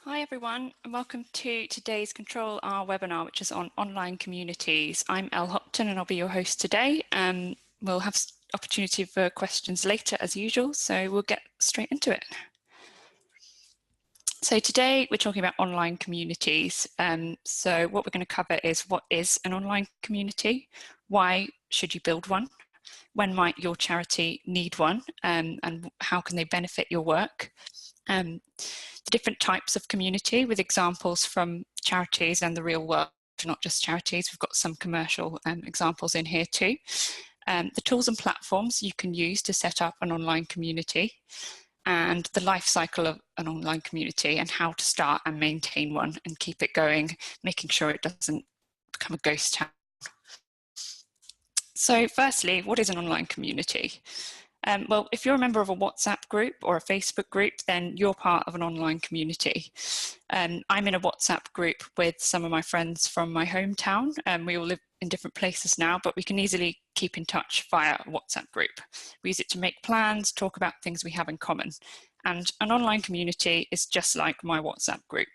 Hi everyone, and welcome to today's Control R webinar, which is on online communities. I'm Elle Hopton and I'll be your host today. We'll have opportunity for questions later as usual, so we'll get straight into it. So today we're talking about online communities. So what we're going to cover is what is an online community, why should you build one, when might your charity need one, and how can they benefit your work. The different types of community with examples from charities and the real world, not just charities. We've got some commercial examples in here too. The tools and platforms you can use to set up an online community, and the life cycle of an online community and how to start and maintain one and keep it going, making sure it doesn't become a ghost town. So firstly, what is an online community? Well, if you're a member of a WhatsApp group or a Facebook group, then you're part of an online community. I'm in a WhatsApp group with some of my friends from my hometown. We all live in different places now, but we can easily keep in touch via a WhatsApp group. We use it to make plans, talk about things we have in common. And an online community is just like my WhatsApp group.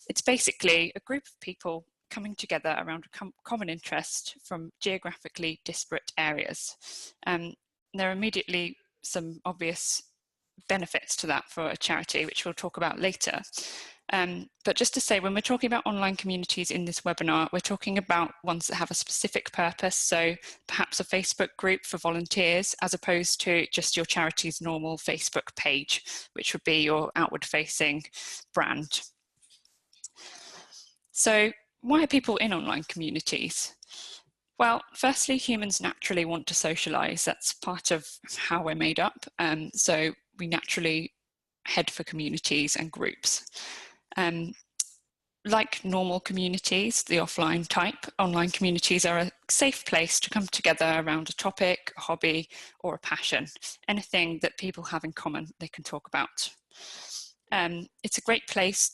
It's basically a group of people coming together around a common interest from geographically disparate areas. There are immediately some obvious benefits to that for a charity, which we'll talk about later. But just to say, when we're talking about online communities in this webinar, we're talking about ones that have a specific purpose. So perhaps a Facebook group for volunteers, as opposed to just your charity's normal Facebook page, which would be your outward facing brand. So why are people in online communities? Well, firstly, humans naturally want to socialize. That's part of how we're made up. So we naturally head for communities and groups. Like normal communities, the offline type, online communities are a safe place to come together around a topic, a hobby, or a passion, anything that people have in common they can talk about. It's a great place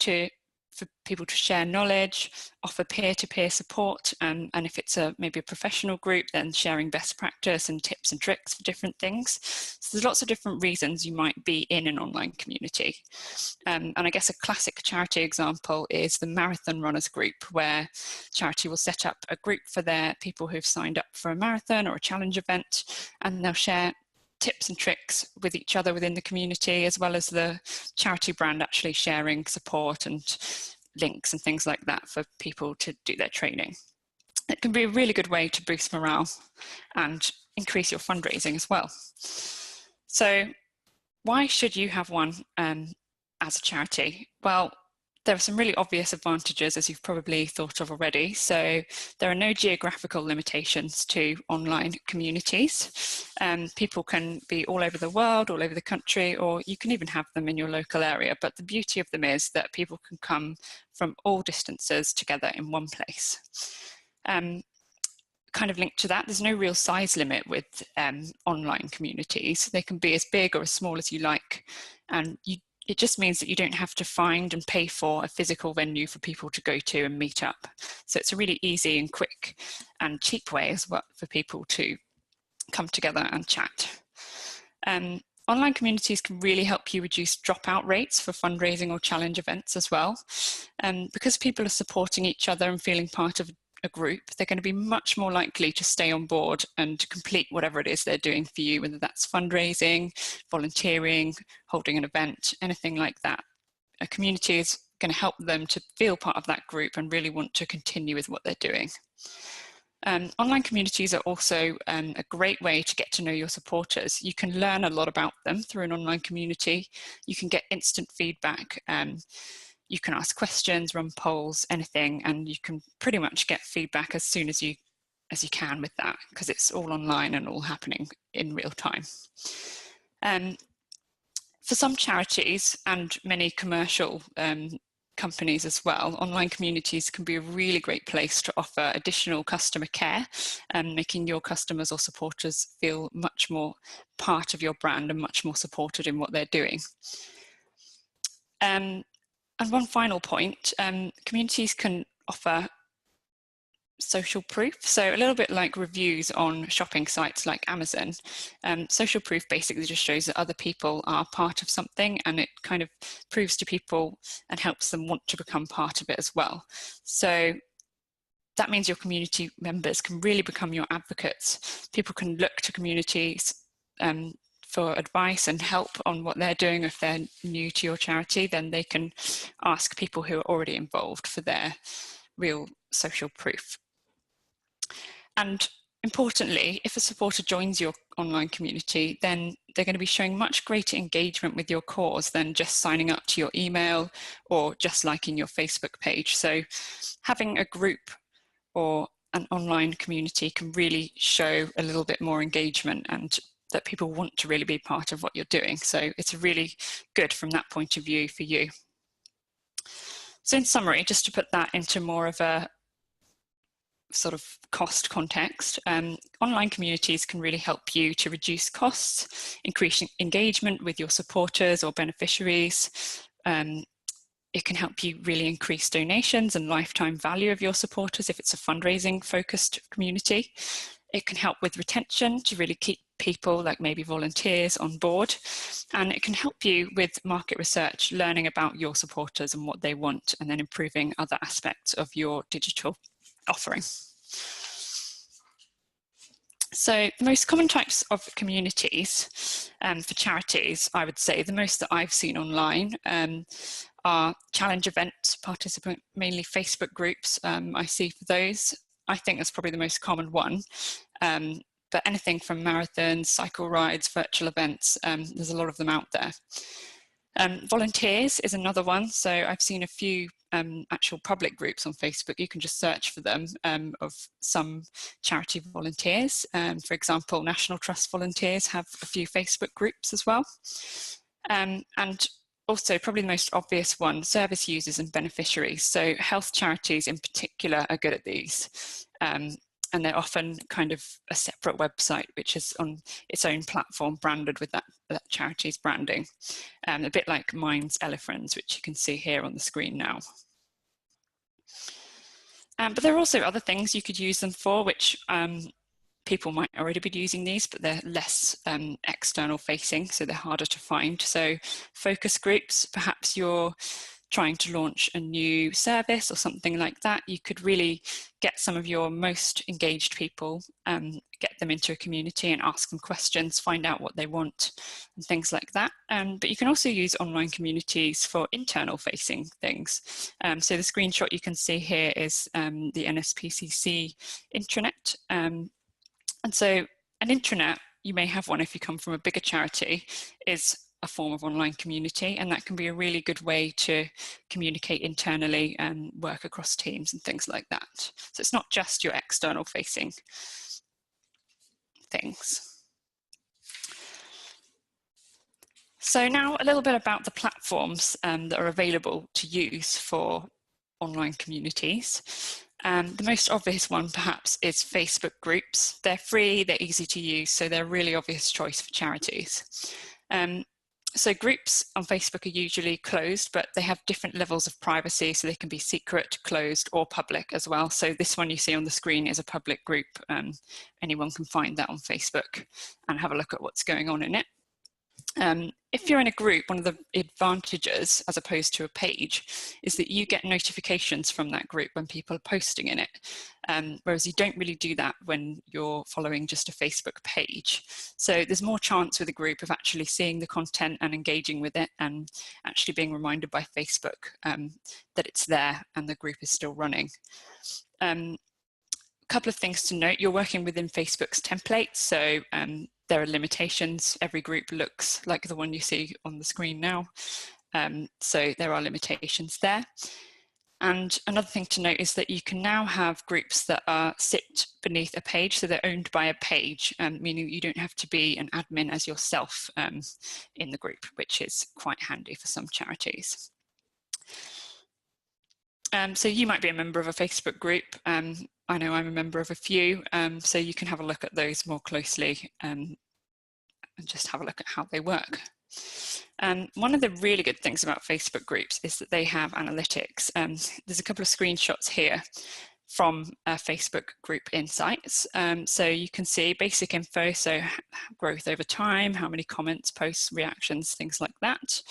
for people to share knowledge, offer peer-to-peer support, and if it's maybe a professional group, then sharing best practice and tips and tricks for different things. So there's lots of different reasons you might be in an online community. And I guess a classic charity example is the marathon runners group, where charity will set up a group for their people who've signed up for a marathon or a challenge event, and they'll share tips and tricks with each other within the community, as well as the charity brand actually sharing support and links and things like that for people to do their training. It can be a really good way to boost morale and increase your fundraising as well. So why should you have one as a charity? Well, there are some really obvious advantages, as you've probably thought of already. So there are no geographical limitations to online communities. People can be all over the world, all over the country, or you can even have them in your local area. But the beauty of them is that people can come from all distances together in one place. Kind of linked to that, there's no real size limit with online communities. They can be as big or as small as you like, and it just means that you don't have to find and pay for a physical venue for people to go to and meet up. So it's a really easy and quick and cheap way as well for people to come together and chat. Online communities can really help you reduce dropout rates for fundraising or challenge events as well. Because people are supporting each other and feeling part of a group, they're going to be much more likely to stay on board and complete whatever it is they're doing for you, whether that's fundraising, volunteering, holding an event, anything like that. A community is going to help them to feel part of that group and really want to continue with what they're doing. Online communities are also a great way to get to know your supporters. You can learn a lot about them through an online community. You can get instant feedback. You can ask questions, run polls, anything, and you can pretty much get feedback as soon as you can with that, because it's all online and all happening in real time. For some charities and many commercial companies as well, online communities can be a really great place to offer additional customer care and making your customers or supporters feel much more part of your brand and much more supported in what they're doing. And one final point, communities can offer social proof. So a little bit like reviews on shopping sites like Amazon. Social proof basically just shows that other people are part of something, and it kind of proves to people and helps them want to become part of it as well. So that means your community members can really become your advocates. People can look to communities for advice and help on what they're doing. If they're new to your charity, then they can ask people who are already involved for their real social proof. And importantly, if a supporter joins your online community, then they're going to be showing much greater engagement with your cause than just signing up to your email or just liking your Facebook page. So having a group or an online community can really show a little bit more engagement and that people want to really be part of what you're doing. So it's really good from that point of view for you. So in summary, just to put that into more of a sort of cost context, online communities can really help you to reduce costs, increase engagement with your supporters or beneficiaries. It can help you really increase donations and lifetime value of your supporters if it's a fundraising focused community. It can help with retention to really keep people, like maybe volunteers, on board. And it can help you with market research, learning about your supporters and what they want, and then improving other aspects of your digital offering. So the most common types of communities for charities, I would say the most that I've seen online are challenge events, participant, mainly Facebook groups. I see for those. I think that's probably the most common one. But anything from marathons, cycle rides, virtual events, there's a lot of them out there. Volunteers is another one. So I've seen a few actual public groups on Facebook. You can just search for them of some charity volunteers. For example, National Trust volunteers have a few Facebook groups as well. And also, probably the most obvious one, service users and beneficiaries. So health charities in particular are good at these. And they're often kind of a separate website, which is on its own platform, branded with that charity's branding. A bit like Minds Elephants, which you can see here on the screen now. But there are also other things you could use them for, which people might already be using these, but they're less external facing, so they're harder to find. So focus groups, perhaps you're trying to launch a new service or something like that, you could really get some of your most engaged people, get them into a community and ask them questions, find out what they want and things like that. But you can also use online communities for internal facing things. So the screenshot you can see here is the NSPCC intranet. And so an intranet, you may have one if you come from a bigger charity, is a form of online community, and that can be a really good way to communicate internally and work across teams and things like that. So it's not just your external facing things. So now a little bit about the platforms that are available to use for online communities. The most obvious one perhaps is Facebook groups. They're free, they're easy to use, so they're a really obvious choice for charities. So groups on Facebook are usually closed, but they have different levels of privacy, so they can be secret, closed, or public as well. So this one you see on the screen is a public group. Anyone can find that on Facebook and have a look at what's going on in it. If you're in a group, one of the advantages, as opposed to a page, is that you get notifications from that group when people are posting in it, whereas you don't really do that when you're following just a Facebook page. So there's more chance with a group of actually seeing the content and engaging with it, and actually being reminded by Facebook that it's there and the group is still running. A couple of things to note: you're working within Facebook's templates, so there are limitations. Every group looks like the one you see on the screen now. So there are limitations there. And another thing to note is that you can now have groups that sit beneath a page, so they're owned by a page, meaning you don't have to be an admin as yourself in the group, which is quite handy for some charities. So you might be a member of a Facebook group. I know I'm a member of a few, so you can have a look at those more closely and just have a look at how they work. One of the really good things about Facebook groups is that they have analytics. There's a couple of screenshots here from Facebook group insights. So you can see basic info, so growth over time, how many comments, posts, reactions, things like that.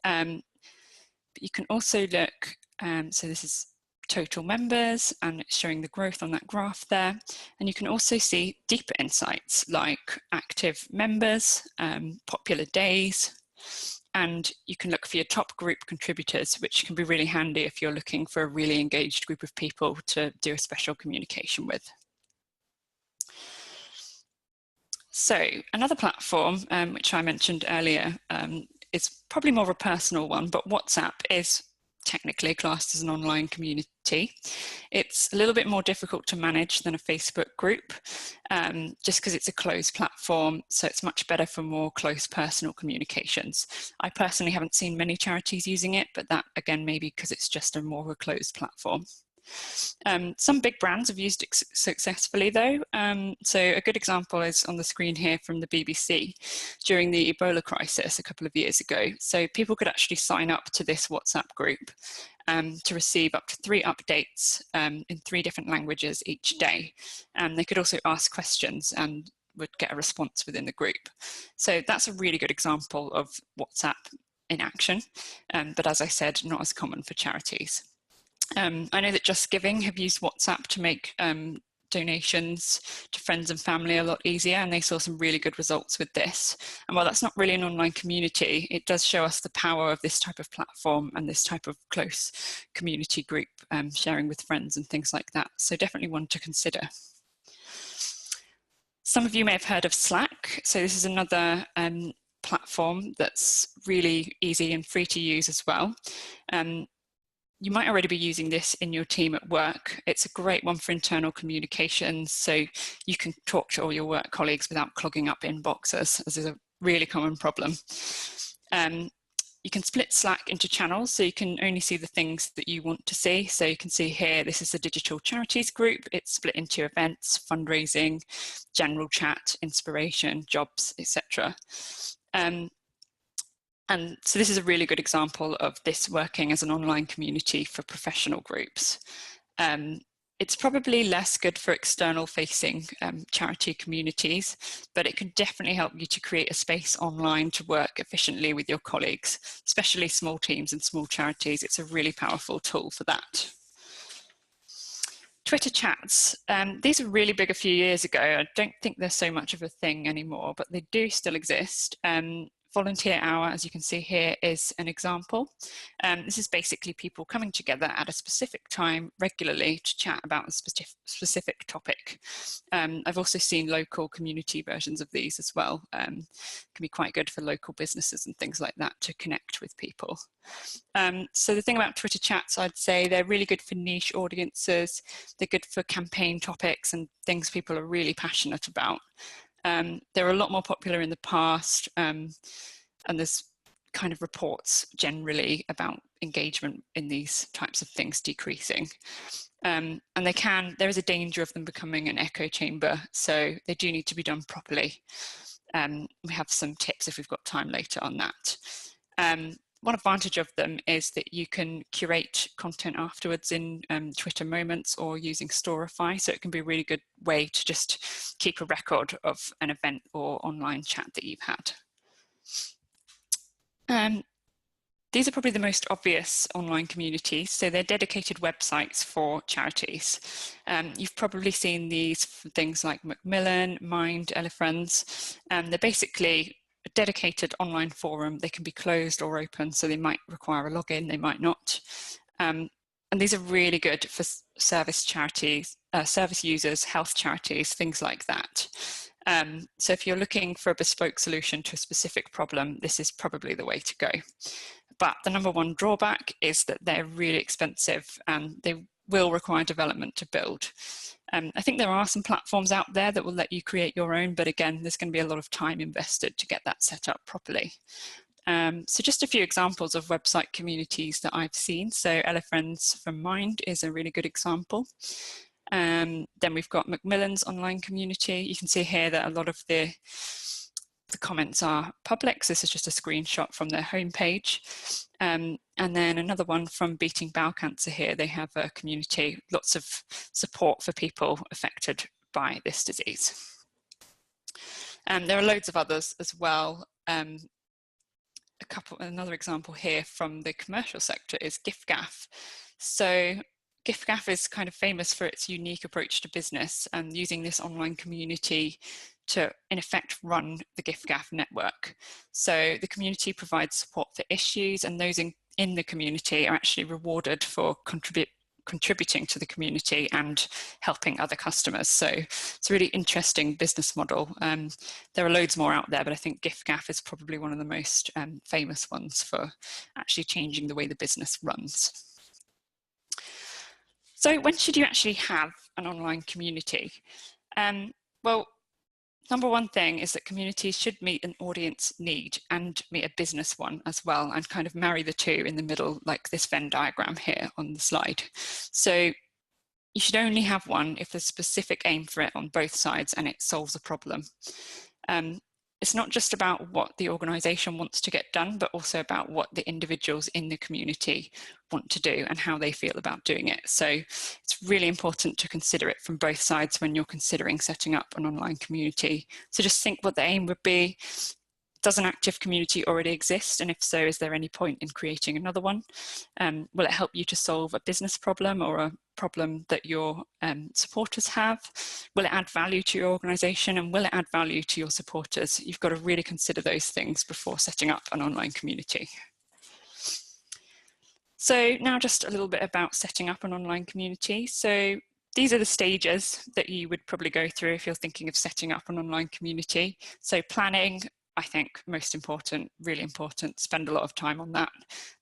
But you can also look, so this is total members, and it's showing the growth on that graph there. And you can also see deeper insights like active members, popular days, and you can look for your top group contributors, which can be really handy if you're looking for a really engaged group of people to do a special communication with. So another platform, which I mentioned earlier, is probably more of a personal one, but WhatsApp is technically classed as an online community. It's a little bit more difficult to manage than a Facebook group, just because it's a closed platform, so it's much better for more close personal communications. I personally haven't seen many charities using it, but that again, maybe because it's just a more of a closed platform. Some big brands have used it successfully though. So a good example is on the screen here from the BBC during the Ebola crisis a couple of years ago. So people could actually sign up to this WhatsApp group to receive up to 3 updates in 3 different languages each day. And they could also ask questions and would get a response within the group. So that's a really good example of WhatsApp in action. But as I said, not as common for charities. I know that Just Giving have used WhatsApp to make donations to friends and family a lot easier, and they saw some really good results with this. And while that's not really an online community, it does show us the power of this type of platform and this type of close community group sharing with friends and things like that. So definitely one to consider. Some of you may have heard of Slack. So this is another platform that's really easy and free to use as well. You might already be using this in your team at work. It's a great one for internal communications, so you can talk to all your work colleagues without clogging up inboxes, as is a really common problem. You can split Slack into channels, so you can only see the things that you want to see. So you can see here, this is a digital charities group. It's split into events, fundraising, general chat, inspiration, jobs, etc. And so this is a really good example of this working as an online community for professional groups. It's probably less good for external facing charity communities, but it can definitely help you to create a space online to work efficiently with your colleagues, especially small teams and small charities. It's a really powerful tool for that. Twitter chats, these were really big a few years ago. I don't think they're so much of a thing anymore, but they do still exist. Volunteer hour, as you can see here, is an example. This is basically people coming together at a specific time regularly to chat about a specific topic. I've also seen local community versions of these as well. Can be quite good for local businesses and things like that to connect with people. So the thing about Twitter chats, I'd say they're really good for niche audiences. They're good for campaign topics and things people are really passionate about. They're a lot more popular in the past, and there's kind of reports generally about engagement in these types of things decreasing. And there is a danger of them becoming an echo chamber, so they do need to be done properly. We have some tips if we've got time later on that. One advantage of them is that you can curate content afterwards in Twitter Moments or using Storify, so it can be a really good way to just keep a record of an event or online chat that you've had. These are probably the most obvious online communities, so they're dedicated websites for charities. You've probably seen these for things like Macmillan, Mind, Elefriends. They're basically a dedicated online forum. They can be closed or open, so they might require a login, they might not. And these are really good for service charities, service users, health charities, things like that. So if you're looking for a bespoke solution to a specific problem, this is probably the way to go. But the #1 drawback is that they're really expensive and they will require development to build. I think there are some platforms out there that will let you create your own, but again, there's going to be a lot of time invested to get that set up properly. So just a few examples of website communities that I've seen. So Elefriends from Mind is a really good example. Then we've got Macmillan's online community. You can see here that a lot of the comments are public, so this is just a screenshot from their homepage. And then another one from Beating Bowel Cancer here. They have a community, lots of support for people affected by this disease. There are loads of others as well. Another example here from the commercial sector is giffgaff. So giffgaff is kind of famous for its unique approach to business and using this online community to, in effect, run the giffgaff network. So the community provides support for issues, and those in the community are actually rewarded for contributing to the community and helping other customers. So it's a really interesting business model. There are loads more out there, but I think giffgaff is probably one of the most famous ones for actually changing the way the business runs. So when should you actually have an online community? Well, number one thing is that communities should meet an audience need and meet a business one as well, and kind of marry the two in the middle, like this Venn diagram here on the slide. So you should only have one if there's a specific aim for it on both sides and it solves a problem. It's not just about what the organisation wants to get done, but also about what the individuals in the community want to do and how they feel about doing it. So it's really important to consider it from both sides when you're considering setting up an online community. So just think what the aim would be. Does an active community already exist? And if so, is there any point in creating another one? Will it help you to solve a business problem or a problem that your supporters have? Will it add value to your organisation, and will it add value to your supporters? You've got to really consider those things before setting up an online community. So now just a little bit about setting up an online community. So these are the stages that you would probably go through if you're thinking of setting up an online community. So planning, I think most important, really important, spend a lot of time on that.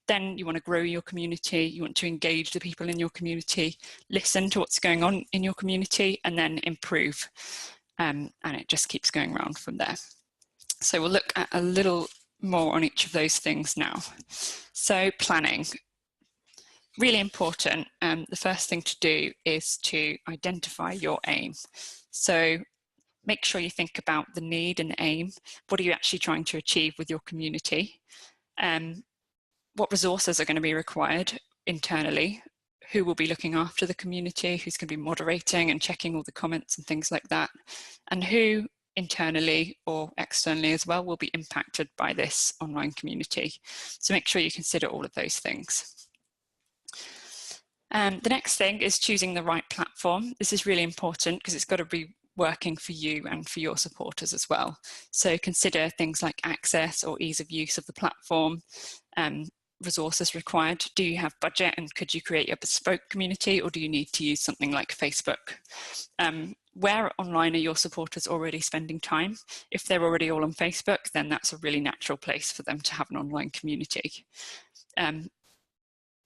Then you want to grow your community, you want to engage the people in your community, listen to what's going on in your community, and then improve. And it just keeps going around from there. So we'll look at a little more on each of those things now. So planning, really important. The first thing to do is to identify your aim. So make sure you think about the need and the aim. What are you actually trying to achieve with your community? What resources are going to be required internally? Who will be looking after the community? Who's going to be moderating and checking all the comments and things like that? And who internally or externally as well will be impacted by this online community? So make sure you consider all of those things. The next thing is choosing the right platform. This is really important because it's got to be working for you and for your supporters as well. So consider things like access or ease of use of the platform, resources required. Do you have budget, and could you create a bespoke community, or do you need to use something like Facebook? Where online are your supporters already spending time? If they're already all on Facebook, then that's a really natural place for them to have an online community. And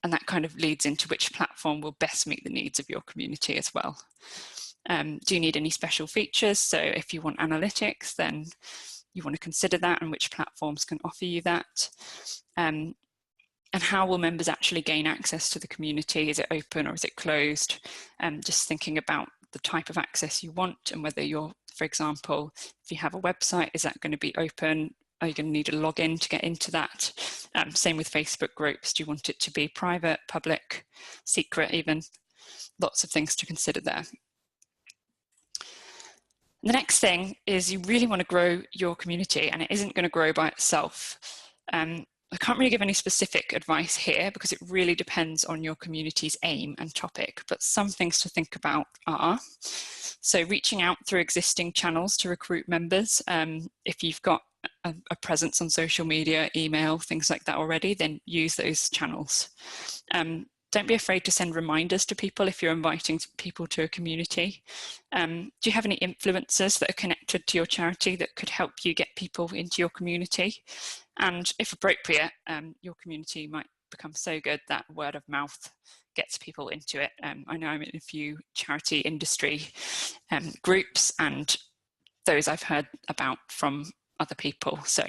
that kind of leads into which platform will best meet the needs of your community as well. Do you need any special features? So if you want analytics, then you want to consider that and which platforms can offer you that. And how will members actually gain access to the community? Is it open or is it closed? Just thinking about the type of access you want and whether you're, for example, if you have a website, is that going to be open? Are you going to need a login to get into that? Same with Facebook groups. Do you want it to be private, public, secret even? Lots of things to consider there. The next thing is you really want to grow your community, and it isn't going to grow by itself. I can't really give any specific advice here because it really depends on your community's aim and topic, but some things to think about are, so reaching out through existing channels to recruit members. If you've got a presence on social media, email, things like that already, then use those channels. Don't be afraid to send reminders to people if you're inviting people to a community. Do you have any influencers that are connected to your charity that could help you get people into your community? And if appropriate, your community might become so good that word of mouth gets people into it. I know I'm in a few charity industry groups, and those I've heard about from other people. So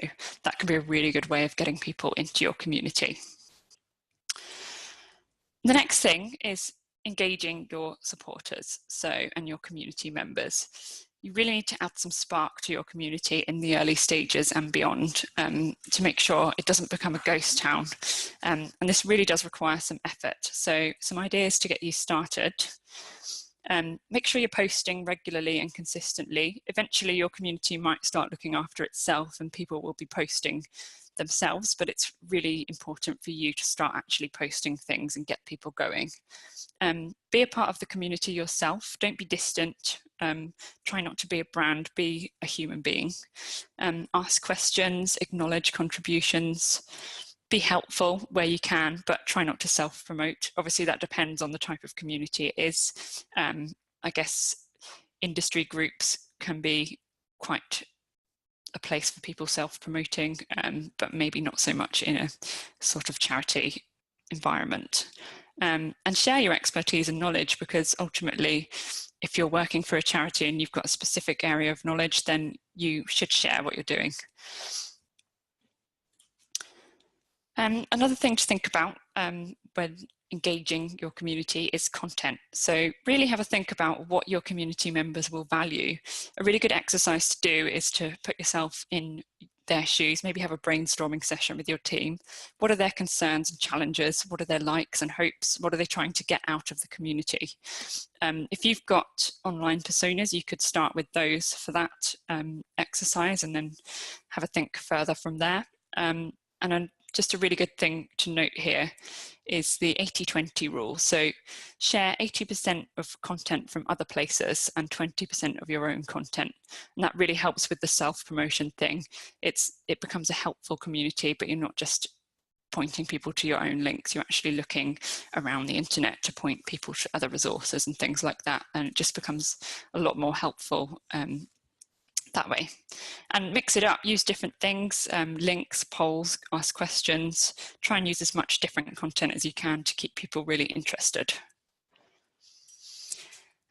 that can be a really good way of getting people into your community. The next thing is engaging your supporters, and your community members. you really need to add some spark to your community in the early stages and beyond, to make sure it doesn't become a ghost town. And this really does require some effort. So some ideas to get you started. Make sure you're posting regularly and consistently. Eventually your community might start looking after itself and people will be posting themselves, but it's really important for you to start actually posting things and get people going. Be a part of the community yourself. Don't be distant. Try not to be a brand, be a human being. Ask questions, acknowledge contributions, be helpful where you can, but try not to self-promote. Obviously that depends on the type of community it is. I guess industry groups can be quite a place for people self-promoting, but maybe not so much in a sort of charity environment. And share your expertise and knowledge, because ultimately, if you're working for a charity and you've got a specific area of knowledge, then you should share what you're doing. Another thing to think about when engaging your community is content. So really have a think about what your community members will value. A really good exercise to do is to put yourself in their shoes, maybe have a brainstorming session with your team. What are their concerns and challenges? What are their likes and hopes? What are they trying to get out of the community? If you've got online personas, you could start with those for that exercise and then have a think further from there. And then just a really good thing to note here is the 80-20 rule. So share 80% of content from other places and 20% of your own content. And that really helps with the self-promotion thing. It becomes a helpful community, but you're not just pointing people to your own links. You're actually looking around the internet to point people to other resources and things like that. And it just becomes a lot more helpful that way. And mix it up, use different things, links, polls, ask questions, try and use as much different content as you can to keep people really interested.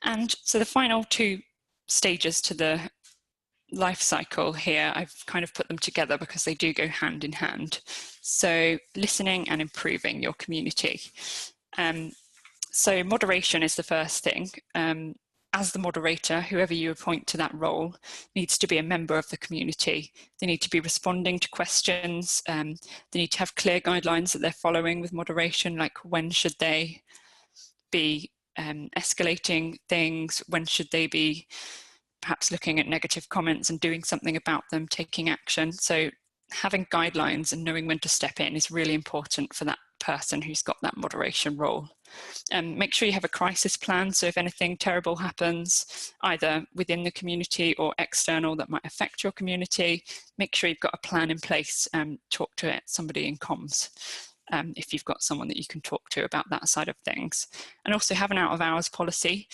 And so the final two stages to the life cycle here, I've kind of put them together because they do go hand in hand. So listening and improving your community. So moderation is the first thing. As the moderator, whoever you appoint to that role needs to be a member of the community. They need to be responding to questions. They need to have clear guidelines that they're following with moderation, like when should they be escalating things, when should they be perhaps looking at negative comments and doing something about them, taking action. So having guidelines and knowing when to step in is really important for that person who's got that moderation role. Make sure you have a crisis plan, so if anything terrible happens, either within the community or external that might affect your community, make sure you've got a plan in place. Talk to somebody in comms if you've got someone that you can talk to about that side of things. And also have an out-of-hours policy.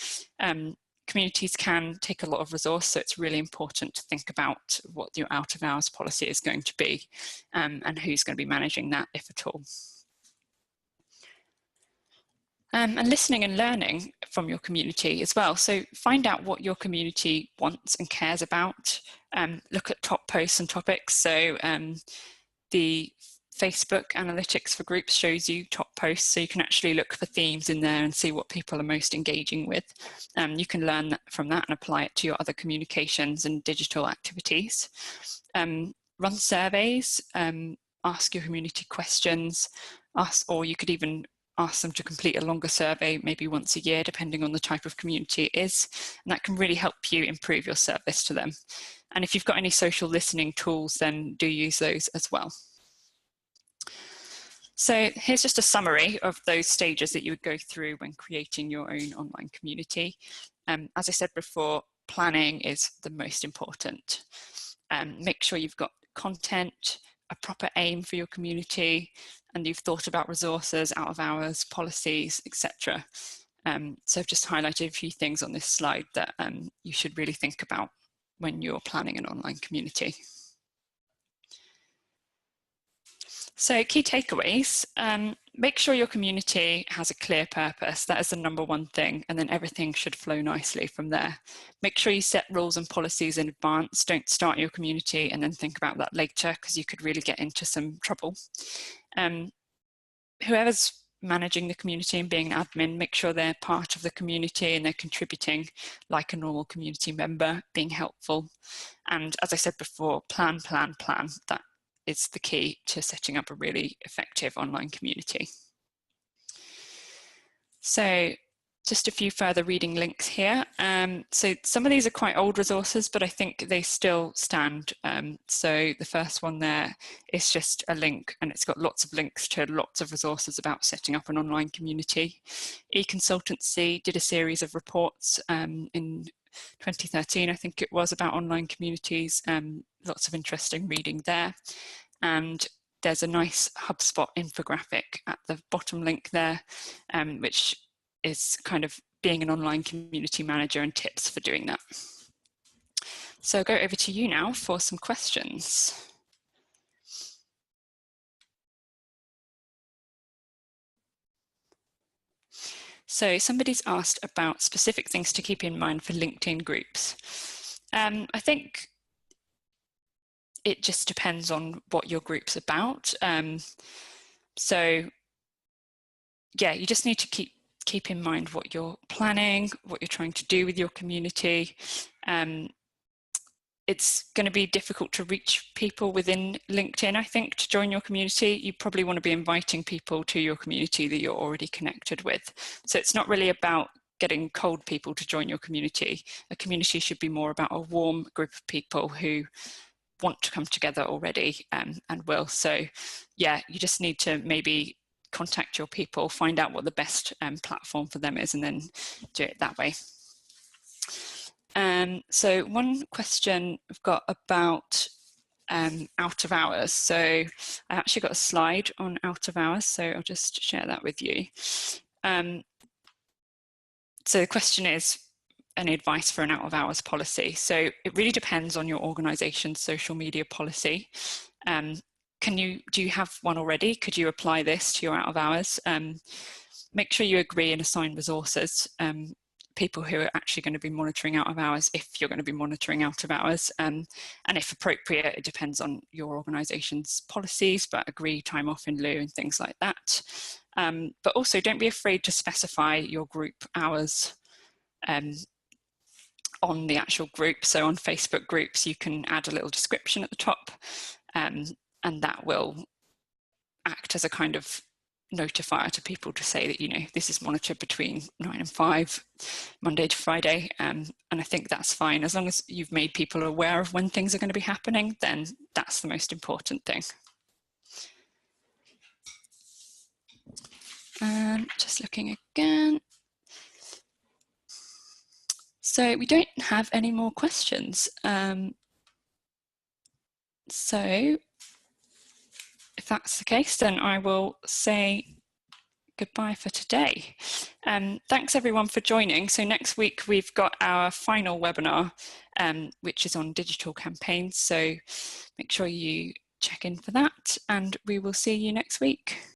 Communities can take a lot of resource, so it's really important to think about what your out-of-hours policy is going to be and who's going to be managing that, if at all. And listening and learning from your community as well. So find out what your community wants and cares about. Look at top posts and topics. So the Facebook analytics for groups shows you top posts, so you can actually look for themes in there and see what people are most engaging with. You can learn from that and apply it to your other communications and digital activities. Run surveys, ask your community questions, or you could even ask them to complete a longer survey, maybe once a year, depending on the type of community it is. And that can really help you improve your service to them. And if you've got any social listening tools, then do use those as well. So here's just a summary of those stages that you would go through when creating your own online community. As I said before, planning is the most important. Make sure you've got content, a proper aim for your community, and you've thought about resources, out of hours, policies, etc. So I've just highlighted a few things on this slide that you should really think about when you're planning an online community. So key takeaways, make sure your community has a clear purpose. That is the #1 thing, and then everything should flow nicely from there. Make sure you set rules and policies in advance. Don't start your community and then think about that later, because you could really get into some trouble. Whoever's managing the community and being an admin, make sure they're part of the community and they're contributing like a normal community member, being helpful. And as I said before, plan, plan, plan. That is the key to setting up a really effective online community. So just a few further reading links here. So some of these are quite old resources, but I think they still stand. So the first one there is just a link, and it's got lots of links to lots of resources about setting up an online community. eConsultancy did a series of reports in 2013, I think it was, about online communities. Lots of interesting reading there. And there's a nice HubSpot infographic at the bottom link there, which is kind of being an online community manager and tips for doing that. So I'll go over to you now for some questions. So somebody's asked about specific things to keep in mind for LinkedIn groups. I think it just depends on what your group's about. So yeah, you just need to keep in mind what you're planning, what you're trying to do with your community. It's going to be difficult to reach people within LinkedIn, I think, to join your community. You probably want to be inviting people to your community that you're already connected with. So it's not really about getting cold people to join your community. A community should be more about a warm group of people who want to come together already and will. So yeah, you just need to maybe contact your people, find out what the best platform for them is, and then do it that way. So one question I've got about out of hours. So I actually got a slide on out of hours, so I'll just share that with you. So the question is, any advice for an out of hours policy? So it really depends on your organization's social media policy. Do you have one already? Could you apply this to your out of hours? Make sure you agree and assign resources, people who are actually going to be monitoring out of hours, if you're going to be monitoring out of hours. And if appropriate, it depends on your organization's policies, but agree time off in lieu and things like that. But also don't be afraid to specify your group hours on the actual group. So on Facebook groups, you can add a little description at the top, and that will act as a kind of notifier to people to say that, you know, this is monitored between 9 and 5, Monday to Friday. And I think that's fine. As long as you've made people aware of when things are going to be happening, then that's the most important thing. Just looking again. So we don't have any more questions. So if that's the case, then I will say goodbye for today. Thanks everyone for joining. So next week we've got our final webinar, which is on digital campaigns. So make sure you check in for that, and we will see you next week.